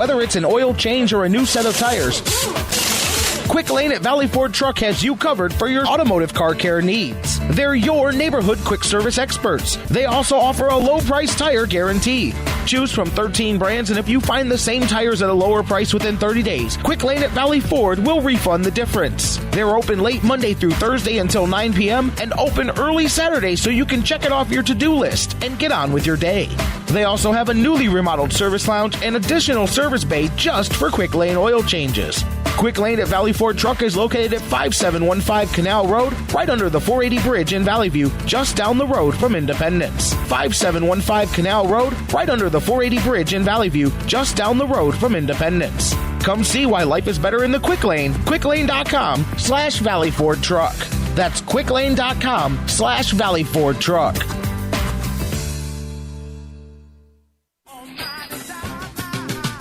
Whether it's an oil change or a new set of tires, Quick Lane at Valley Ford Truck has you covered for your automotive car care needs. They're your neighborhood quick service experts. They also offer a low price tire guarantee. Choose from 13 brands, and if you find the same tires at a lower price within 30 days, Quick Lane at Valley Ford will refund the difference. They're open late Monday through Thursday until 9 p.m. and open early Saturday so you can check it off your to-do list and get on with your day. They also have a newly remodeled service lounge and additional service bay just for Quick Lane oil changes. Quick Lane at Valley Ford Truck is located at 5715 Canal Road, right under the 480 bridge in Valley View, just down the road from Independence. 5715 Canal Road, right under the 480 bridge in Valley View, just down the road from Independence. Come see why life is better in the Quick Lane. QuickLane.com/Valley Ford Truck. That's QuickLane.com/Valley Ford Truck.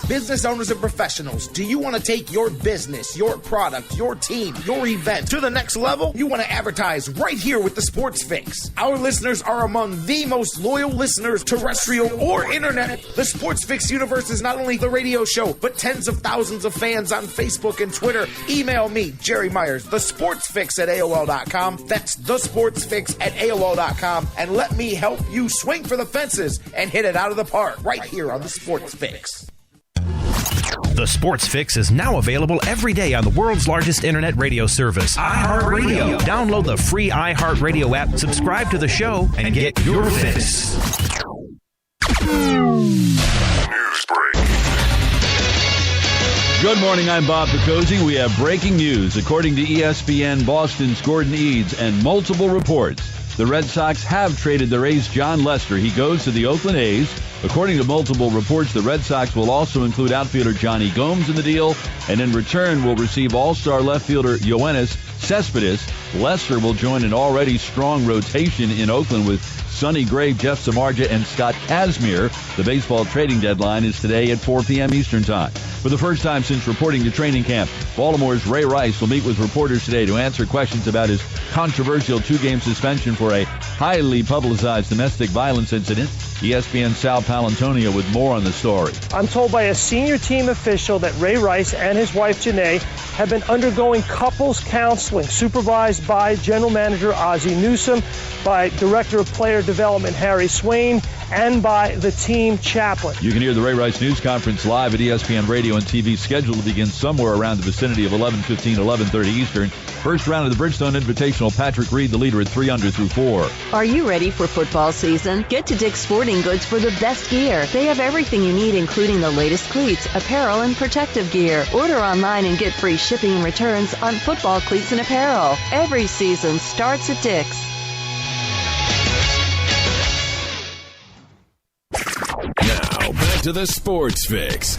Business owners and professionals, do you want to take your business, your product, your team, your event to the next level? You want to advertise right here with the Sports Fix. Our listeners are among the most loyal listeners, terrestrial or internet. The Sports Fix universe is not only the radio show, but tens of thousands of fans on Facebook and Twitter. Email me, Jerry Myers, thesportsfix@AOL.com. That's thesportsfix@AOL.com. And let me help you swing for the fences and hit it out of the park right here on the Sports Fix. The Sports Fix is now available every day on the world's largest internet radio service, iHeartRadio. Download the free iHeartRadio app, subscribe to the show, and get your fix. News break. Good morning, I'm Bob Picozzi. We have breaking news. According to ESPN, Boston's Gordon Eads and multiple reports, the Red Sox have traded their ace Jon Lester. He goes to the Oakland A's. According to multiple reports, the Red Sox will also include outfielder Johnny Gomes in the deal, and in return will receive all-star left fielder Yoenis Cespides. Lester will join an already strong rotation in Oakland with Sonny Gray, Jeff Samardzija, and Scott Kazmir. The baseball trading deadline is today at 4 p.m. Eastern Time. For the first time since reporting to training camp, Baltimore's Ray Rice will meet with reporters today to answer questions about his controversial 2-game suspension for a highly publicized domestic violence incident. ESPN's Sal Palantonio with more on the story. I'm told by a senior team official that Ray Rice and his wife Janae have been undergoing couples counseling, supervised by General Manager Ozzie Newsome, by Director of Player Development Harry Swain, and by the team chaplain. You can hear the Ray Rice News Conference live at ESPN Radio and TV, scheduled to begin somewhere around the vicinity of 11:15, 11:30 Eastern. First round of the Bridgestone Invitational, Patrick Reed, the leader at 3 under through 4. Are you ready for football season? Get to Dick's Sporting Goods for the best gear. They have everything you need, including the latest cleats, apparel, and protective gear. Order online and get free shipping and returns on football cleats and apparel. Every season starts at Dick's. Now, back to the Sports Fix.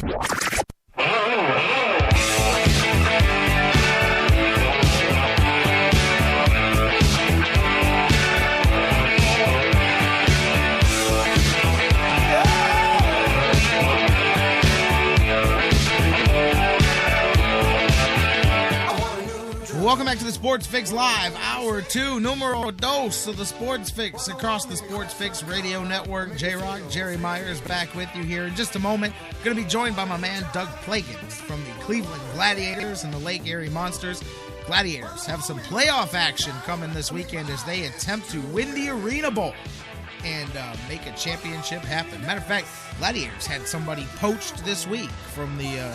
Welcome back to the Sports Fix Live, Hour 2, numero dos of the Sports Fix across the Sports Fix Radio Network. J-Rock, Jerry Myers back with you here in just a moment. Going to be joined by my man Doug Plagans from the Cleveland Gladiators and the Lake Erie Monsters. Gladiators have some playoff action coming this weekend as they attempt to win the Arena Bowl and make a championship happen. Matter of fact, Gladiators had somebody poached this week from the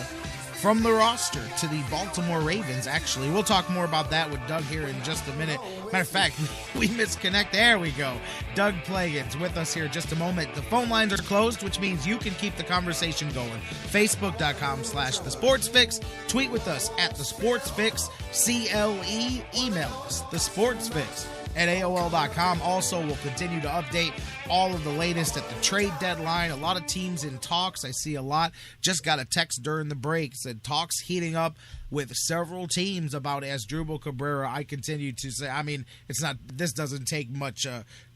roster to the Baltimore Ravens, actually. We'll talk more about that with Doug here in just a minute. Matter of fact, we misconnect. There we go. Doug Plagans with us here in just a moment. The phone lines are closed, which means you can keep the conversation going. Facebook.com/TheSportsFix. Tweet with us at TheSportsFix, CLE. Email us, TheSportsFix@AOL.com. Also, we'll continue to update all of the latest at the trade deadline. A lot of teams in talks. I see a lot. Just got a text during the break. Said talks heating up with several teams about Asdrubal Cabrera. I continue to say, I mean, this doesn't take much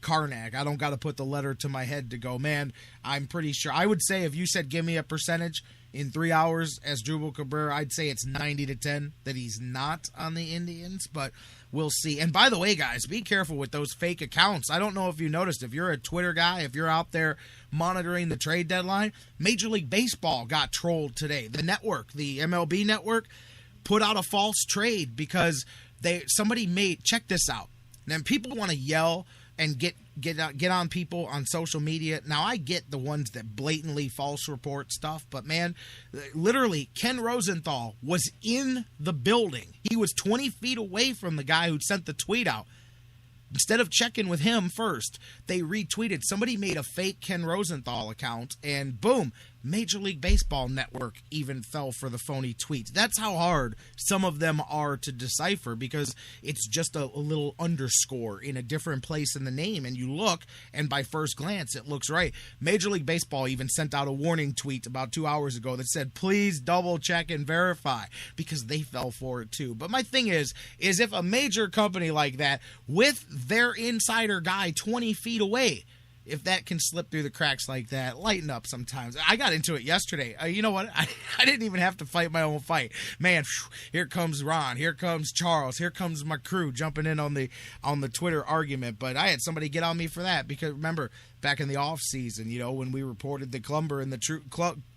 Karnak. I don't got to put the letter to my head to go, man, I'm pretty sure. I would say if you said give me a percentage, in 3 hours as Drupal Cabrera. I'd say it's 90-10 that he's not on the Indians, but we'll see. And by the way, guys, be careful with those fake accounts. I don't know if you noticed, if you're a Twitter guy, if you're out there monitoring the trade deadline, Major League Baseball got trolled today. The network, the MLB network, put out a false trade because somebody check this out. Now, people want to yell and get on people on social media. Now, I get the ones that blatantly false report stuff, but man, literally, Ken Rosenthal was in the building. He was 20 feet away from the guy who sent the tweet out. Instead of checking with him first, they retweeted. Somebody made a fake Ken Rosenthal account, and boom, Major League Baseball Network even fell for the phony tweets. That's how hard some of them are to decipher, because it's just a little underscore in a different place in the name, and you look, and by first glance, it looks right. Major League Baseball even sent out a warning tweet about 2 hours ago that said, please double check and verify, because they fell for it too. But my thing is if a major company like that, with their insider guy 20 feet away, if that can slip through the cracks like that, lighten up sometimes. I got into it yesterday. You know what? I didn't even have to fight my own fight. Man, here comes Ron. Here comes Charles. Here comes my crew jumping in on the Twitter argument. But I had somebody get on me for that, because remember, back in the off season, when we reported the Klumber and the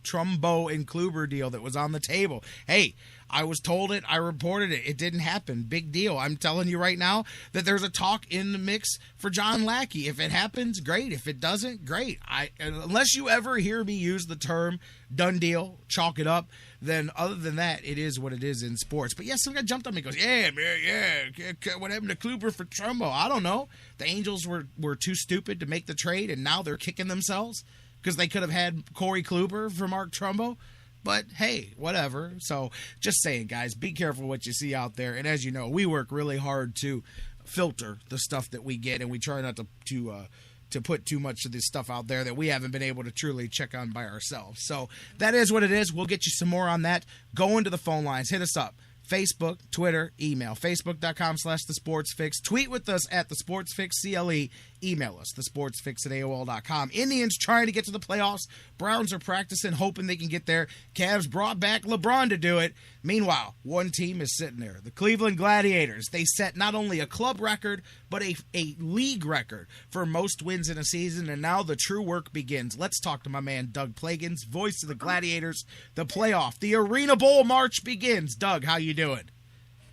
Trumbo and Kluber deal that was on the table. Hey, I was told it. I reported it. It didn't happen. Big deal. I'm telling you right now that there's a talk in the mix for John Lackey. If it happens, great. If it doesn't, great. Unless you ever hear me use the term done deal, chalk it up, then other than that, it is what it is in sports. But some guy jumped on me and goes, yeah, man, yeah. What happened to Kluber for Trumbo? I don't know. The Angels were too stupid to make the trade, and now they're kicking themselves because they could have had Corey Kluber for Mark Trumbo. But, hey, whatever. So, just saying, guys, be careful what you see out there. And as you know, we work really hard to filter the stuff that we get, and we try not to put too much of this stuff out there that we haven't been able to truly check on by ourselves. So, that is what it is. We'll get you some more on that. Go into the phone lines. Hit us up. Facebook, Twitter, email. Facebook.com/TheSportsFix. Tweet with us at TheSportsFix, CLE. Email us, TheSportsFix@AOL.com. Indians trying to get to the playoffs. Browns are practicing, hoping they can get there. Cavs brought back LeBron to do it. Meanwhile, one team is sitting there. The Cleveland Gladiators. They set not only a club record, but a league record for most wins in a season, and now the true work begins. Let's talk to my man, Doug Plagans, voice of the Gladiators. The playoff, the Arena Bowl march begins. Doug, how you doing?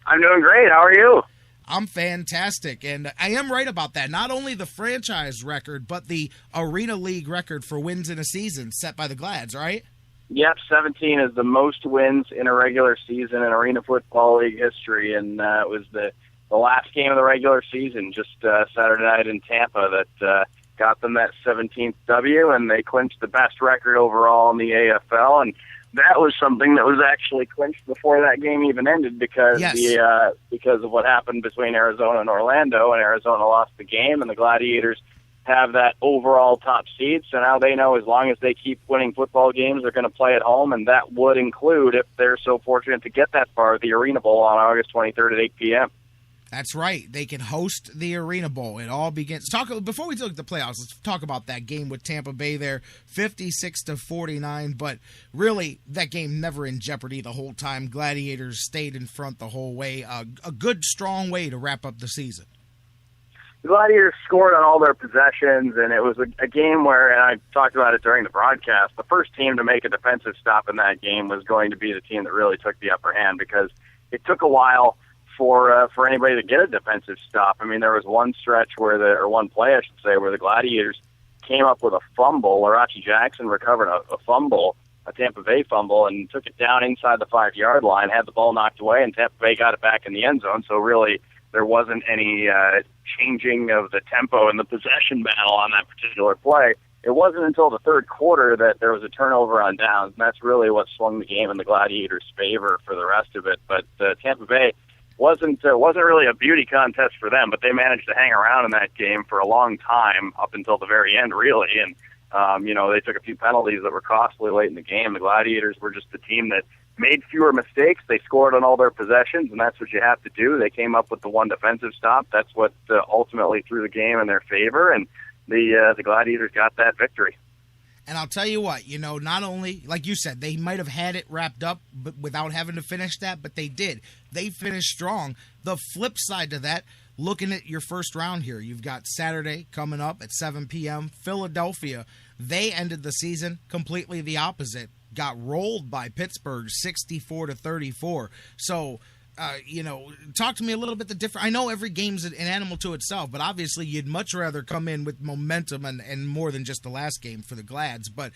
I'm doing great. How are you? I'm fantastic, and I am right about that. Not only the franchise record, but the Arena League record for wins in a season set by the Glads, right? Yep, 17 is the most wins in a regular season in Arena Football League history, and it was the last game of the regular season, just Saturday night in Tampa, that got them that 17th W, and they clinched the best record overall in the AFL, and that was something that was actually clinched before that game even ended, because because of what happened between Arizona and Orlando, and Arizona lost the game, and the Gladiators have that overall top seed, so now they know as long as they keep winning football games, they're going to play at home, and that would include, if they're so fortunate to get that far, the Arena Bowl on August 23rd at 8 p.m. That's right. They can host the Arena Bowl. It all begins. Before we look at the playoffs, let's talk about that game with Tampa Bay there, 56-49. But really, that game never in jeopardy the whole time. Gladiators stayed in front the whole way. A good, strong way to wrap up the season. The Gladiators scored on all their possessions, and it was a game where, and I talked about it during the broadcast, the first team to make a defensive stop in that game was going to be the team that really took the upper hand, because it took a while for anybody to get a defensive stop. I mean, there was one stretch or one play, I should say, where the Gladiators came up with a fumble. Larachi Jackson recovered a fumble, a Tampa Bay fumble, and took it down inside the 5-yard line, had the ball knocked away, and Tampa Bay got it back in the end zone. So really, there wasn't any changing of the tempo in the possession battle on that particular play. It wasn't until the third quarter that there was a turnover on downs, and that's really what swung the game in the Gladiators' favor for the rest of it. But Tampa Bay wasn't really a beauty contest for them, but they managed to hang around in that game for a long time, up until the very end, really. And they took a few penalties that were costly late in the game. The Gladiators were just the team that made fewer mistakes. They scored on all their possessions, and that's what you have to do. They came up with the one defensive stop. That's what ultimately threw the game in their favor, and the Gladiators got that victory. And I'll tell you what, not only, like you said, they might have had it wrapped up but without having to finish that, but they did. They finished strong. The flip side to that, looking at your first round here, you've got Saturday coming up at 7 p.m. Philadelphia, they ended the season completely the opposite. Got rolled by Pittsburgh 64-34. So, talk to me a little bit the different. I know every game's an animal to itself, but obviously you'd much rather come in with momentum and more than just the last game for the Glads. But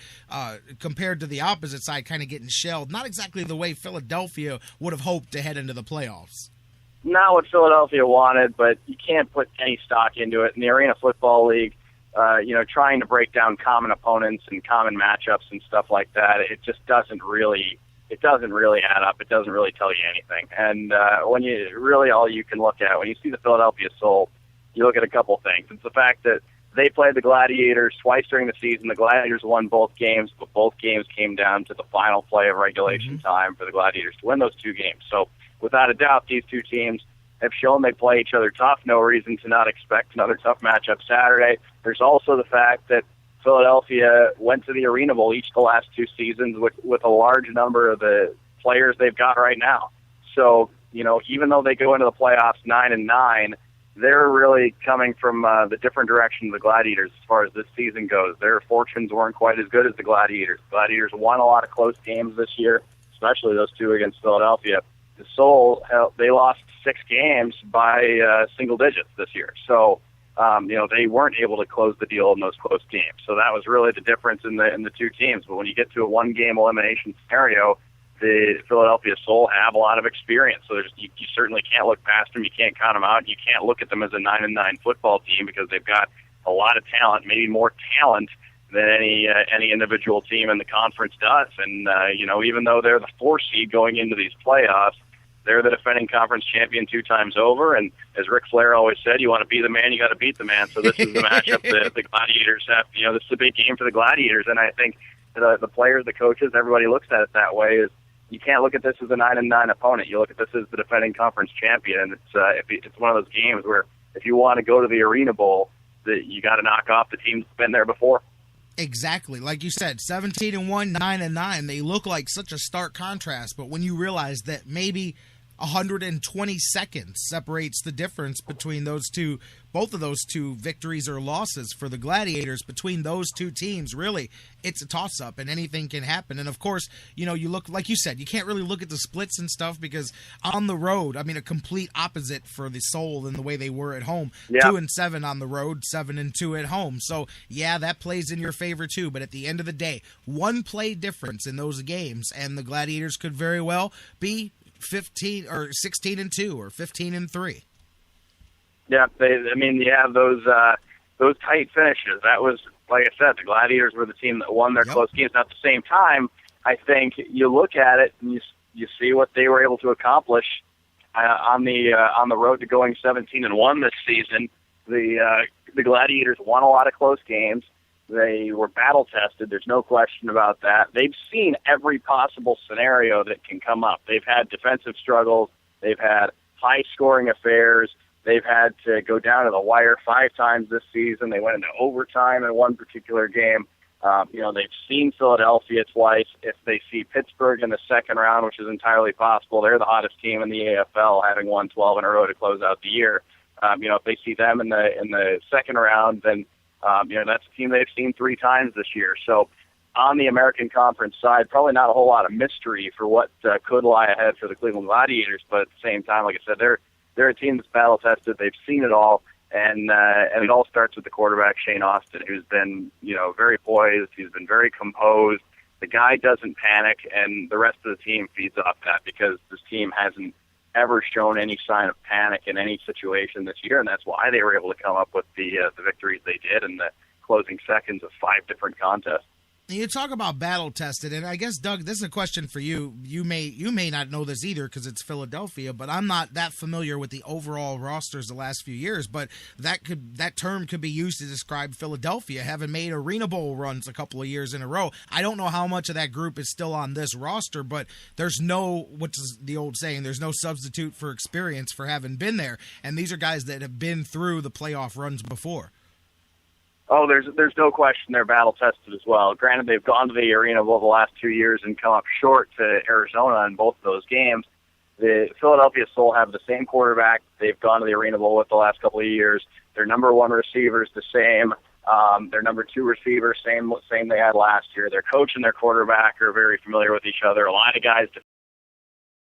compared to the opposite side, kind of getting shelled, not exactly the way Philadelphia would have hoped to head into the playoffs. Not what Philadelphia wanted, but you can't put any stock into it. In the Arena Football League, trying to break down common opponents and common matchups and stuff like that, it just doesn't really add up. It doesn't really tell you anything. And when you really all you can look at, when you see the Philadelphia Soul, you look at a couple things. It's the fact that they played the Gladiators twice during the season. The Gladiators won both games, but both games came down to the final play of regulation time for the Gladiators to win those two games. So without a doubt, these two teams have shown they play each other tough. No reason to not expect another tough matchup Saturday. There's also the fact that Philadelphia went to the Arena Bowl each of the last two seasons with a large number of the players they've got right now. So, even though they go into the playoffs 9-9, they're really coming from the different direction of the Gladiators as far as this season goes. Their fortunes weren't quite as good as the Gladiators. The Gladiators won a lot of close games this year, especially those two against Philadelphia. The Soul, they lost 6 games by single digits this year. So, they weren't able to close the deal in those close games. So that was really the difference in the two teams. But when you get to a one-game elimination scenario, the Philadelphia Soul have a lot of experience. So you certainly can't look past them. You can't count them out. You can't look at them as a 9-9 football team because they've got a lot of talent, maybe more talent than any individual team in the conference does. And, even though they're the 4 seed going into these playoffs, they're the defending conference champion 2 times over, and as Ric Flair always said, you want to be the man, you got to beat the man. So this is the matchup that the Gladiators have. This is a big game for the Gladiators, and I think the players, the coaches, everybody looks at it that way. Is you can't look at this as a 9-9 opponent. You look at this as the defending conference champion, and it's one of those games where if you want to go to the Arena Bowl, you got to knock off the team that's been there before. Exactly. Like you said, 17-1, 9-9, they look like such a stark contrast, but when you realize that maybe 120 seconds separates the difference between both of those two victories or losses for the Gladiators, between those two teams, really, it's a toss-up and anything can happen. And, of course, you look, like you said, you can't really look at the splits and stuff because on the road, a complete opposite for the Soul than the way they were at home. Yeah. 2-7 on the road, 7-2 at home. So, yeah, that plays in your favor, too. But at the end of the day, one play difference in those games, and the Gladiators could very well be 15 or 16-2 or 15-3. Yeah, you have those tight finishes. That was, like I said, the Gladiators were the team that won their close games. Now, at the same time, I think you look at it and you see what they were able to accomplish on the road to going 17-1 this season. The Gladiators won a lot of close games. They were battle-tested. There's no question about that. They've seen every possible scenario that can come up. They've had defensive struggles. They've had high-scoring affairs. They've had to go down to the wire 5 times this season. They went into overtime in one particular game. They've seen Philadelphia twice. If they see Pittsburgh in the second round, which is entirely possible, they're the hottest team in the AFL, having won 12 in a row to close out the year. If they see them in the second round, then that's a team they've seen 3 times this year. So on the American Conference side, probably not a whole lot of mystery for what could lie ahead for the Cleveland Gladiators. But at the same time, like I said, they're a team that's battle-tested. They've seen it all. And it all starts with the quarterback, Shane Austin, who's been, very poised. He's been very composed. The guy doesn't panic, and the rest of the team feeds off that because this team hasn't ever shown any sign of panic in any situation this year, and that's why they were able to come up with the victories they did in the closing seconds of 5 different contests. You talk about battle-tested, and I guess, Doug, this is a question for you. You may not know this either because it's Philadelphia, but I'm not that familiar with the overall rosters the last few years, but that term could be used to describe Philadelphia, having made Arena Bowl runs a couple of years in a row. I don't know how much of that group is still on this roster, but there's what's the old saying, there's no substitute for experience for having been there, and these are guys that have been through the playoff runs before. Oh, there's no question they're battle tested as well. Granted, they've gone to the Arena Bowl the last 2 years and come up short to Arizona in both of those games. The Philadelphia Soul have the same quarterback they've gone to the Arena Bowl with the last couple of years. Their number one receiver's the same. Their number two receiver, same they had last year. Their coach and their quarterback are very familiar with each other. A lot of guys